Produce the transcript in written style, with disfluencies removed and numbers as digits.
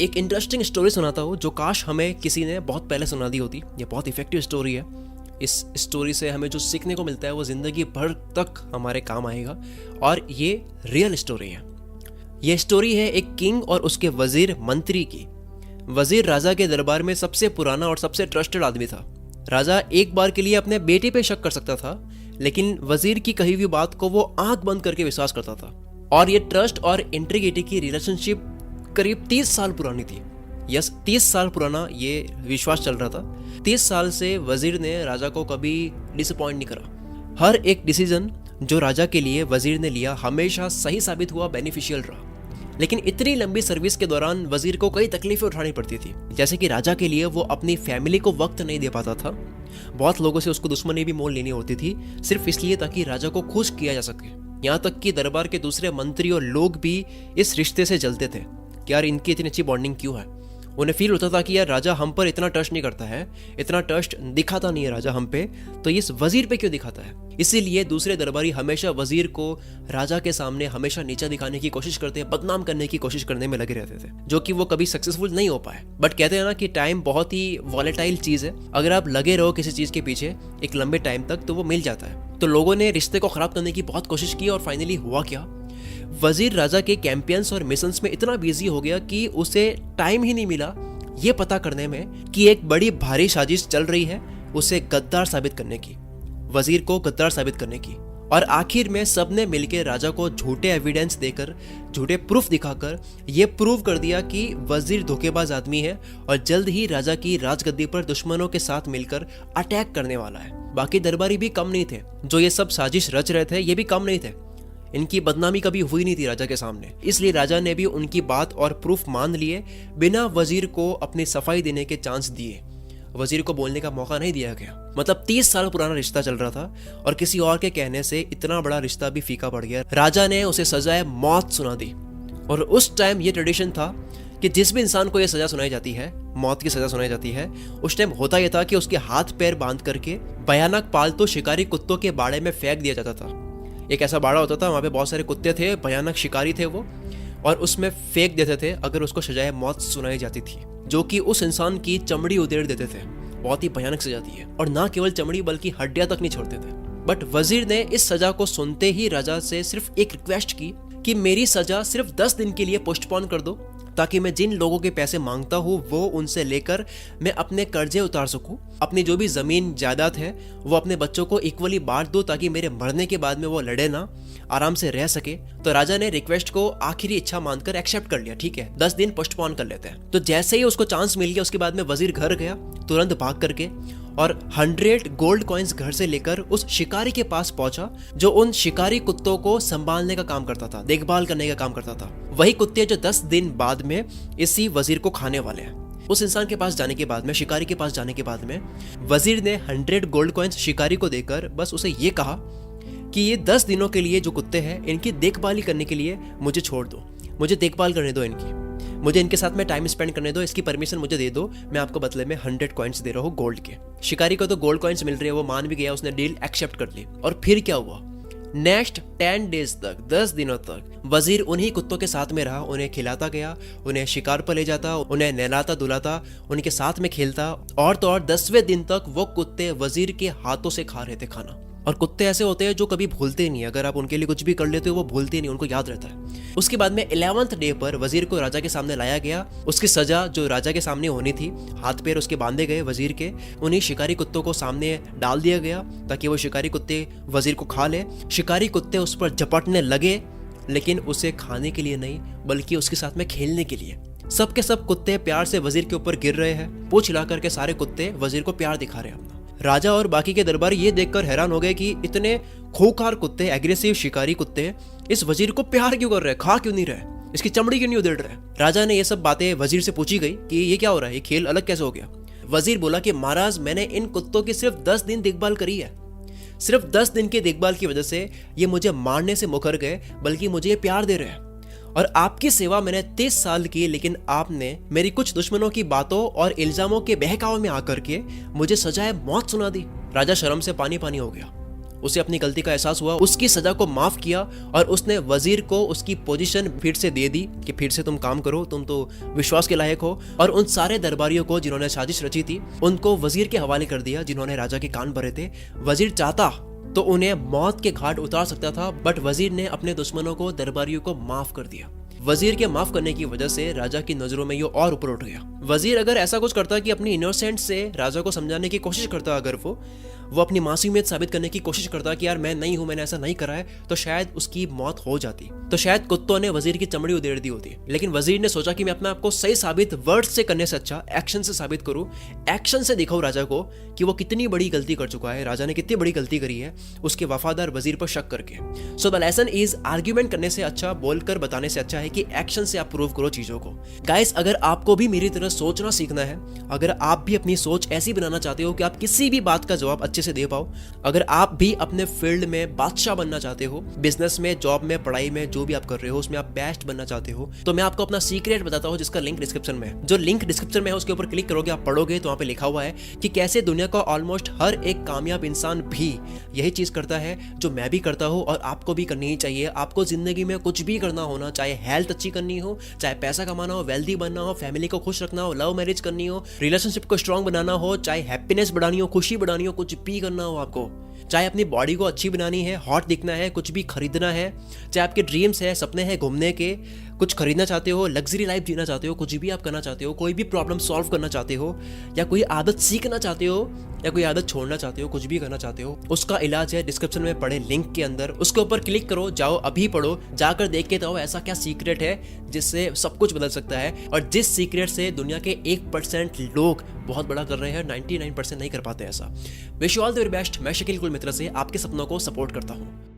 एक interesting story सुनाता हूँ जो काश हमें किसी ने बहुत पहले सुना दी होती। ये बहुत इफेक्टिव स्टोरी है। इस स्टोरी से हमें जो सीखने को मिलता है वो ज़िंदगी भर तक हमारे काम आएगा और ये रियल स्टोरी है। ये स्टोरी है एक किंग और उसके वजीर मंत्री की। वजीर राजा के दरबार में सबसे पुराना और सबसे ट्रस्टेड आदमी था। राजा एक बार के लिए अपने बेटे पे शक कर सकता था, लेकिन वजीर की कही हुई बात को वो आंख बंद करके विश्वास करता था। और ये ट्रस्ट और इंटीग्रिटी की रिलेशनशिप करीब 30 साल पुरानी थी। यस, 30 साल पुराना ये विश्वास चल रहा था। 30 साल से वजीर ने राजा को कभी डिसअपॉइंट नहीं करा। हर एक डिसीजन जो राजा के लिए वजीर ने लिया हमेशा सही साबित हुआ, बेनिफिशियल रहा। लेकिन इतनी लंबी सर्विस के दौरान वजीर को कई तकलीफें उठानी पड़ती थी। जैसे कि राजा के लिए वो अपनी फैमिली को वक्त नहीं दे पाता था। बहुत लोगों से उसको दुश्मनी भी मोल लेनी होती थी, सिर्फ इसलिए ताकि राजा को खुश किया जा सके। यहाँ तक कि दरबार के दूसरे मंत्री और लोग भी इस रिश्ते से जलते थे कि यार इनकी इतनी अच्छी बॉन्डिंग क्यों है। उन्हें फील होता था कि यार राजा हम पर इतना ट्रस्ट नहीं करता है, इतना ट्रस्ट दिखाता नहीं है राजा हम पे, तो इस वजीर पे क्यों दिखाता है। इसीलिए दूसरे दरबारी हमेशा वजीर को राजा के सामने हमेशा नीचा दिखाने की कोशिश करते, बदनाम करने की कोशिश करने में लगे रहते थे, जो कि वो कभी सक्सेसफुल नहीं हो पाए। बट कहते हैं ना कि टाइम बहुत ही वॉलेटाइल चीज है। अगर आप लगे रहो किसी चीज के पीछे एक लंबे टाइम तक तो वो मिल जाता है। तो लोगों ने रिश्ते को खराब करने की बहुत कोशिश की और फाइनली हुआ क्या, वजीर राजा के कैंपेन्स और मिशंस में इतना बिजी हो गया कि उसे टाइम ही नहीं मिला ये पता करने में कि एक बड़ी भारी साजिश चल रही है उसे गद्दार साबित करने की, वजीर को गद्दार साबित करने की। और आखिर में सबने मिलकर राजा को झूठे एविडेंस देकर, झूठे प्रूफ दिखाकर ये प्रूव कर दिया कि वजीर धोखेबाज आदमी है और जल्द ही राजा की राजगद्दी पर दुश्मनों के साथ मिलकर अटैक करने वाला है। बाकी दरबारी भी कम नहीं थे, जो ये सब साजिश रच रहे थे ये भी कम नहीं थे। इनकी बदनामी कभी हुई नहीं थी राजा के सामने, इसलिए राजा ने भी उनकी बात और प्रूफ मान लिए बिना वजीर को अपनी सफाई देने के चांस दिए। वजीर को बोलने का मौका नहीं दिया गया। मतलब 30 साल पुराना रिश्ता चल रहा था और किसी और के कहने से इतना बड़ा रिश्ता भी फीका पड़ गया। राजा ने उसे सजाए मौत सुना दी। और उस टाइम ये ट्रेडिशन था कि जिस भी इंसान को यह सजा सुनाई जाती है, मौत की सजा सुनाई जाती है, उस टाइम होता यह था कि उसके हाथ पैर बांध करके भयानक पालतू शिकारी कुत्तों के बाड़े में फेंक दिया जाता था। एक ऐसा बाड़ा होता था, वहाँ पे बहुत सारे कुत्ते थे, भयानक शिकारी थे वो, और उसमें फेंक देते थे अगर उसको सजाए मौत सुनाई जाती थी, जो कि उस इंसान की चमड़ी उधेड़ देते थे। बहुत ही भयानक सजा दी है। और ना केवल चमड़ी बल्कि हड्डियां तक नहीं छोड़ते थे। बट वजीर ने इस सजा को सुनते ही राजा से सिर्फ एक रिक्वेस्ट की कि मेरी सजा सिर्फ 10 दिन के लिए पोस्टपोन कर दो, ताकि मैं जिन लोगों के पैसे मांगता हूँ वो उनसे लेकर मैं अपने कर्जे उतार सकूं, अपनी जो भी जमीन जायदाद है वो अपने बच्चों को इक्वली बांट दूं, ताकि मेरे मरने के बाद में वो लड़े ना, आराम से रह सके। तो राजा ने रिक्वेस्ट को आखिरी इच्छा मानकर एक्सेप्ट कर लिया। ठीक है, 10 दिन पोस्टपोन कर लेते हैं। तो जैसे ही उसको चांस मिल गया, उसके बाद में वजीर घर गया तुरंत भाग करके और 100 गोल्ड कॉइन्स घर से लेकर उस शिकारी के पास पहुंचा जो उन शिकारी कुत्तों को संभालने का काम करता था, देखभाल करने का काम करता था। वही कुत्ते जो 10 दिन बाद में इसी वजीर को खाने वाले हैं। उस इंसान के पास जाने के बाद में, शिकारी के पास जाने के बाद में, वजीर ने 100 गोल्ड कॉइन्स शिकारी को देकर बस उसे ये कहा कि ये 10 दिनों के लिए जो कुत्ते हैं इनकी देखभाल करने के लिए मुझे छोड़ दो, मुझे देखभाल करने दो इनकी, मुझे इनके साथ में टाइम स्पेंड करने दो, इसकी परमिशन मुझे दे दो, मैं आपको बदले में 100 कॉइन्स दे रहा हूँ गोल्ड के। शिकारी को तो गोल्ड कॉइन्स मिल रहे हैं, वो मान भी गया, उसने डील एक्सेप्ट कर ली। और फिर क्या हुआ, नेक्स्ट 10 डेज तक, 10 दिनों तक वजीर उन्हीं कुत्तों के साथ में रहा, उन्हें खिलाता गया, उन्हें शिकार पर ले जाता, उन्हें नहलाता धुलाता, उनके साथ में खेलता। और तो और 10वें दिन तक वो कुत्ते वजीर के हाथों से खा रहे थे खाना। और कुत्ते ऐसे होते हैं जो कभी भूलते नहीं, अगर आप उनके लिए कुछ भी कर लेते हो वो भूलते नहीं, उनको याद रहता है। उसके बाद में 11th डे पर वजीर को राजा के सामने लाया गया। उसकी सजा जो राजा के सामने होनी थी, हाथ पैर उसके बांधे गए वजीर के, उन्हीं शिकारी कुत्तों को सामने डाल दिया गया ताकि वो शिकारी कुत्ते वजीर को खा ले। शिकारी कुत्ते उस पर झपटने लगे, लेकिन उसे खाने के लिए नहीं बल्कि उसके साथ में खेलने के लिए। सबके सब कुत्ते प्यार से वजीर के ऊपर गिर रहे हैं, पूंछ हिला करके सारे कुत्ते वजीर को प्यार दिखा रहे हैं अपना। राजा और बाकी के दरबारी ये देखकर हैरान हो गए कि इतने खूंखार कुत्ते, एग्रेसिव शिकारी कुत्ते इस वजीर को प्यार क्यों कर रहे हैं, खा क्यों नहीं रहे, इसकी चमड़ी क्यों नहीं उधेड़ रहे। राजा ने ये सब बातें वजीर से पूछी गई कि ये क्या हो रहा है, ये खेल अलग कैसे हो गया। वजीर बोला कि महाराज, मैंने इन कुत्तों की सिर्फ 10 दिन देखभाल करी है, सिर्फ 10 दिन की देखभाल की वजह से ये मुझे मारने से मुकर गए, बल्कि मुझे ये प्यार दे रहे हैं। और आपकी सेवा मैंने 30 साल की, लेकिन आपने मेरी कुछ दुश्मनों की बातों और इल्जामों के बहकावे में आकर के मुझे सजाए मौत सुना दी। राजा शर्म से पानी पानी हो गया। उसे अपनी गलती का एहसास हुआ, उसकी सजा को माफ किया और उसने वजीर को उसकी पोजीशन फिर से दे दी कि फिर से तुम काम करो, तुम तो विश्वास के लायक हो। और उन सारे दरबारियों को जिन्होंने साजिश रची थी उनको वजीर के हवाले कर दिया, जिन्होंने राजा के कान भरे थे। वजीर चाहता तो उन्हें मौत के घाट उतार सकता था, बट वजीर ने अपने दुश्मनों को, दरबारियों को माफ कर दिया। वजीर के माफ करने की वजह से राजा की नजरों में ये और ऊपर उठ गया। वजीर अगर ऐसा कुछ करता कि अपनी इनोसेंट से राजा को समझाने की कोशिश करता, अगर वो अपनी मासूमियत साबित करने की कोशिश करता कि यार मैं नहीं हूं, मैंने ऐसा नहीं करा है, तो शायद उसकी मौत हो जाती, तो शायद कुत्तों ने वजीर की चमड़ी उधेड़ दी होती। लेकिन वजीर ने सोचा कि मैं अपने आप को सही साबित वर्ड से करने से अच्छा एक्शन से साबित करूं, एक्शन से दिखाऊं राजा को कि वो कितनी बड़ी गलती कर चुका है, राजा ने कितनी बड़ी गलती करी है, उसके वफादार वजीर पर शक करके। So the lesson is argument करने से अच्छा, बोलकर बताने से अच्छा है कि एक्शन से आप प्रूव करो चीजों को। गाइस, अगर आपको भी मेरी तरह सोचना सीखना है, अगर आप भी अपनी सोच ऐसी बनाना चाहते हो कि आप किसी भी बात का जवाब अच्छे से दे पाओ, अगर आप भी अपने फील्ड में बादशाह बनना चाहते हो, बिजनेस में, जॉब में, पढ़ाई में, जो भी आप कर रहे हो उसमें आप बेस्ट बनना चाहते हो, तो मैं आपको अपना सीक्रेट बताता हूं, जिसका लिंक डिस्क्रिप्शन में है। जो लिंक डिस्क्रिप्शन में है उसके ऊपर क्लिक करोगे, आप पढ़ोगे तो वहां पे लिखा हुआ है कि कैसे दुनिया का ऑलमोस्ट हर एक कामयाब इंसान भी यही चीज करता है जो मैं भी करता हूं और आपको भी करनी ही चाहिए। आपको जिंदगी में कुछ भी करना होना, चाहे हेल्थ अच्छी करनी हो, चाहे पैसा कमाना हो, वेल्दी बनना हो, फैमिली को खुश रखना हो, लव मैरिज करनी हो, रिलेशनशिप को स्ट्रांग बनाना हो, चाहे हैप्पीनेस बढ़ानी हो, खुशी बढ़ानी हो, कुछ भी करना हो आपको, चाहे अपनी बॉडी को अच्छी बनानी है, हॉट दिखना है, कुछ भी खरीदना है, चाहे आपके ड्रीम्स है, सपने हैं घूमने के, कुछ खरीदना चाहते हो, लग्जरी लाइफ जीना चाहते हो, कुछ भी आप करना चाहते हो, कोई भी प्रॉब्लम सॉल्व करना चाहते हो, या कोई आदत सीखना चाहते हो, या कोई आदत छोड़ना चाहते हो, कुछ भी करना चाहते हो, उसका इलाज है डिस्क्रिप्शन में पड़े लिंक के अंदर। उसके ऊपर क्लिक करो, जाओ अभी पढ़ो, जाकर देख के तो ऐसा क्या सीक्रेट है जिससे सब कुछ बदल सकता है, और जिस सीक्रेट से दुनिया के 1% लोग बहुत बड़ा कर रहे हैं, 99% नहीं कर पाते ऐसा। Wish you all the very best. मैं शकील कुल मित्र से आपके सपनों को सपोर्ट करता हूँ।